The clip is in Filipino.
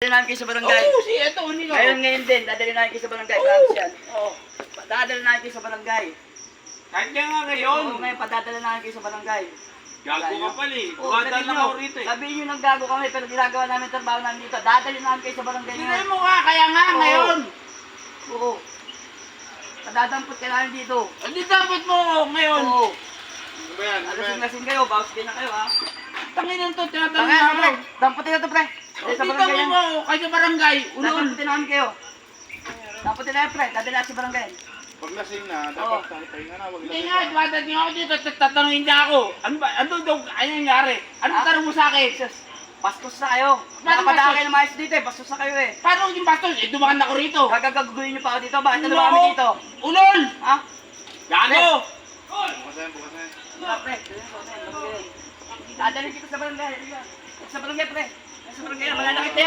dadalhin namin kayo sa barangay. Oo, ito, nilo. Ngayon din, dadalhin namin kayo sa barangay. Promise yan. Oo. Dadalhin namin kayo sa barangay. Kahit nga ngayon. Oo, ngayon, padadala namin kayo sa barangay. Gago ka pala eh. Oo, Dumadaan lang ako rito eh. sabihin nyo nang gago kami, pero ginagawa namin trabaho namin dito. Dadalhin namin kayo sa barangay Hindi ngayon. mo nga, kaya nga Oo. ngayon. Oo. Padadampot ka namin dito. Hindi dapat mo ngayon. Oo. Ano ba yan? Alasing-lasing kayo, bawas din na kayo ha. Tangin lang to, tinatanong Tangay, na pre. ako. Damputin na to, pre. Dali sa Hindi barangay tanong yan. mo, kayo sa barangay, ulol. Damputin namin kayo. Damputin na yan, pre. Dadalhin natin sa barangay. Pag lasing na, Oo. dapat pahinga na, wag Hindi lasing nga, na. dumadating ako dito, tatanungin niya ako. Ano ba, ano daw, ano nangyari? Anong Ha? tanong mo sa akin? Jesus, bastos na kayo. Paano Nakapadaan bastos? kayo ng maayos dito eh. Bastos na kayo eh. Paano yung bastos? Eh, dumaan ako rito. Gagaguguhin nyo pa ako dito. Bakit ano Ulo ba kami ako. dito? Ulol! Ha? Gago! Bukasan, bukasan. Wala, pre. Dadalhin kita sa barangay. Sa barangay, pre. Sa barangay, malalakit na yan.